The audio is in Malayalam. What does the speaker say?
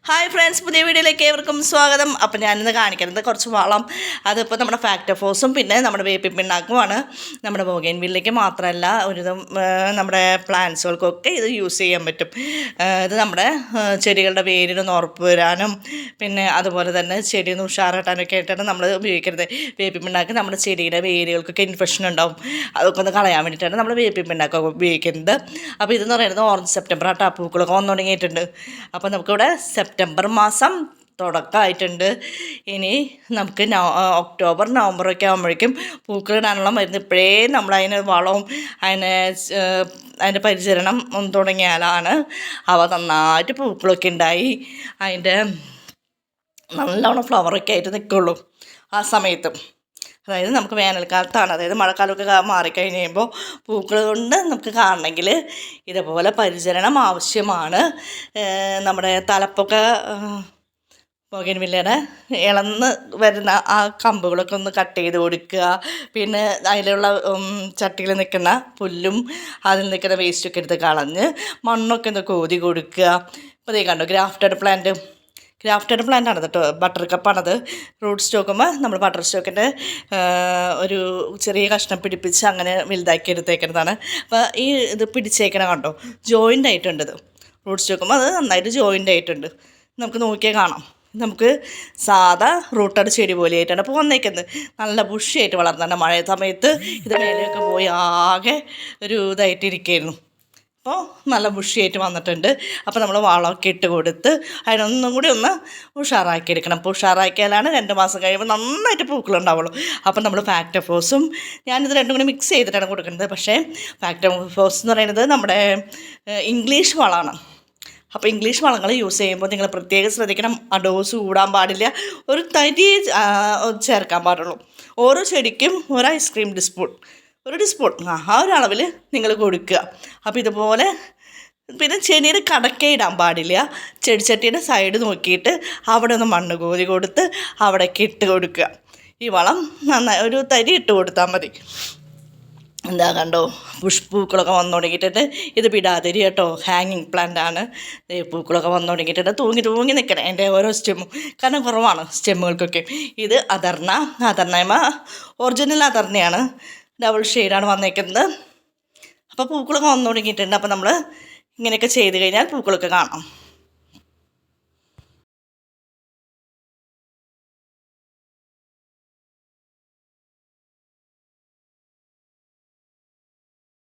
ഹായ് ഫ്രണ്ട്സ്, പുതിയ വീഡിയോയിലേക്ക് ഏവർക്കും സ്വാഗതം. അപ്പോൾ ഞാനിന്ന് കാണിക്കുന്നത് കുറച്ച് വളം. അതിപ്പോൾ നമ്മുടെ ഫാക്ടോഫോസും പിന്നെ നമ്മുടെ വേപ്പിൻ പിണ്ണാക്കുമാണ്. നമ്മുടെ ബോഗെയിൻവില്ലയ്ക്ക് മാത്രമല്ല, ഒരുവിധം നമ്മുടെ പ്ലാന്റ്സുകൾക്കൊക്കെ ഇത് യൂസ് ചെയ്യാൻ പറ്റും. ഇത് നമ്മുടെ ചെടികളുടെ വേരിനൊന്ന് ഉറപ്പ് വരാനും പിന്നെ അതുപോലെ തന്നെ ചെടിയൊന്ന് ഉഷാറാട്ടാനൊക്കെ ആയിട്ടാണ് നമ്മൾ ഉപയോഗിക്കുന്നത്. വേപ്പിൻ പിണ്ണാക്ക് നമ്മുടെ ചെടിയുടെ വേരുകൾക്കൊക്കെ ഇൻഫെക്ഷൻ ഉണ്ടാവും, അതൊക്കെ ഒന്ന് കളയാൻ വേണ്ടിയിട്ടാണ് നമ്മൾ വേപ്പിൻ പിണ്ണാക്കൊക്കെ ഉപയോഗിക്കുന്നത്. അപ്പോൾ ഇതെന്ന് പറയുന്നത് ഓറഞ്ച് സെപ്റ്റംബർ ആട്ടാ, പൂക്കളൊക്കെ വന്നു തുടങ്ങിയിട്ടുണ്ട്. അപ്പോൾ നമുക്കിവിടെ സെപ്റ്റംബർ മാസം തുടക്കമായിട്ടുണ്ട്. ഇനി നമുക്ക് ഒക്ടോബർ നവംബറൊക്കെ ആകുമ്പോഴേക്കും പൂക്കളിടാനുള്ള മരുന്ന് ഇപ്പോഴേ നമ്മൾ അതിന് വളവും അതിൻ്റെ പരിചരണം തുടങ്ങിയാലാണ് അവ നന്നായിട്ട് പൂക്കളൊക്കെ ഉണ്ടായി അതിൻ്റെ നല്ലോണം ഫ്ലവറൊക്കെ ആയിട്ട് നിൽക്കുള്ളൂ. ആ സമയത്ത് അതായത് നമുക്ക് വേനൽക്കാലത്താണ്, അതായത് മഴക്കാലമൊക്കെ മാറിക്കഴിഞ്ഞ് കഴിയുമ്പോൾ പൂക്കൾ കൊണ്ട് നമുക്ക് കാണണമെങ്കിൽ ഇതുപോലെ പരിചരണം ആവശ്യമാണ്. നമ്മുടെ തലപ്പൊക്കെ ബോഗെയിൻവില്ലയുടെ ഇളന്ന് വരുന്ന ആ കമ്പുകളൊക്കെ ഒന്ന് കട്ട് ചെയ്ത് കൊടുക്കുക. പിന്നെ അതിലുള്ള ചട്ടിയിൽ നിൽക്കുന്ന പുല്ലും അതിൽ നിൽക്കുന്ന വേസ്റ്റൊക്കെ എടുത്ത് കളഞ്ഞ് മണ്ണൊക്കെ ഒന്ന് കോതി കൊടുക്കുക. അപ്പോൾ ഇതേ കണ്ടോ, ഗ്രാഫ്റ്റഡ് പ്ലാന്റ് ആണ് കേട്ടോ, ബട്ടർ കപ്പാണത്. റൂട്ട് സ്റ്റോക്കുമ്പോൾ നമ്മൾ ബട്ടർ സ്റ്റോക്കിൻ്റെ ഒരു ചെറിയ കഷ്ണം പിടിപ്പിച്ച് അങ്ങനെ വലുതാക്കി എടുത്തേക്കുന്നതാണ്. അപ്പോൾ ഈ ഇത് പിടിച്ചേക്കണം കണ്ടോ, ജോയിൻ്റ് ആയിട്ടുണ്ട്. ഇത് റൂട്ട് സ്റ്റോക്കുമ്പോൾ അത് നന്നായിട്ട് ജോയിൻ്റ് ആയിട്ടുണ്ട്. നമുക്ക് നോക്കിയാൽ കാണാം. നമുക്ക് സാധാ റൂട്ടഡ് ചെടി പോലെ ആയിട്ടാണ് അപ്പോൾ വന്നേക്കുന്നത്. നല്ല ബുഷിയായിട്ട് വളർന്നുണ്ട്. മഴ സമയത്ത് ഇത് മേലെയൊക്കെ പോയി ആകെ ഒരു ഇതായിട്ടിരിക്കുകയായിരുന്നു. അപ്പോൾ നല്ല ബുഷിയായിട്ട് വന്നിട്ടുണ്ട്. അപ്പോൾ നമ്മൾ വളമൊക്കെ ഇട്ട് കൊടുത്ത് അതിനൊന്നും കൂടി ഒന്ന് ഉഷാറാക്കിയെടുക്കണം. അപ്പോൾ ഉഷാറാക്കിയാലാണ് 2 മാസം കഴിയുമ്പോൾ നന്നായിട്ട് പൂക്കളുണ്ടാവുള്ളൂ. അപ്പോൾ നമ്മൾ ഫാക്ടോഫോസും ഞാനിത് രണ്ടും കൂടി മിക്സ് ചെയ്തിട്ടാണ് കൊടുക്കുന്നത്. പക്ഷേ ഫാക്ടോഫോസ് എന്ന് പറയുന്നത് നമ്മുടെ ഇംഗ്ലീഷ് വളമാണ്. അപ്പോൾ ഇംഗ്ലീഷ് വളങ്ങൾ യൂസ് ചെയ്യുമ്പോൾ നിങ്ങൾ പ്രത്യേകം ശ്രദ്ധിക്കണം. ആ ഡോസ് കൂടാൻ പാടില്ല, ഒരു തരി ചേർക്കാൻ പാടുള്ളൂ. ഓരോ ചെടിക്കും ഒരു ഐസ്ക്രീം ടീസ്പൂൺ ആ ഒരു അളവിൽ നിങ്ങൾ കൊടുക്കുക. അപ്പോൾ ഇതുപോലെ പിന്നെ ചെടിയുടെ കടക്കയിടാൻ പാടില്ല. ചെടിച്ചട്ടിയുടെ സൈഡ് നോക്കിയിട്ട് അവിടെ ഒന്ന് മണ്ണ് കോരി കൊടുത്ത് അവിടേക്ക് ഇട്ട് കൊടുക്കുക. ഈ വളം നന്നായി ഒരു തരി ഇട്ട് കൊടുത്താൽ മതി. എന്താ കണ്ടോ, പൂക്കളൊക്കെ വന്നു തുടങ്ങിയിട്ടുണ്ട്. ഇത് പിടാതിരി കേട്ടോ, ഹാങ്ങിങ് പ്ലാന്റ് ആണ്. പൂക്കളൊക്കെ വന്നു തുടങ്ങിയിട്ടുണ്ട്. തൂങ്ങി നിൽക്കണം എൻ്റെ ഓരോ സ്റ്റെമ്മും, കാരണം കുറവാണ് സ്റ്റെമ്മുകൾക്കൊക്കെ. ഇത് അധർണയമ ഒറിജിനൽ അധർണയാണ്, ഡബിൾ ഷെയ്ഡാണ് വന്നേക്കുന്നത്. അപ്പോൾ പൂക്കളൊക്കെ വന്നു തുടങ്ങിയിട്ടുണ്ട്. അപ്പോൾ നമ്മൾ ഇങ്ങനെയൊക്കെ ചെയ്ത് കഴിഞ്ഞാൽ പൂക്കളൊക്കെ കാണാം.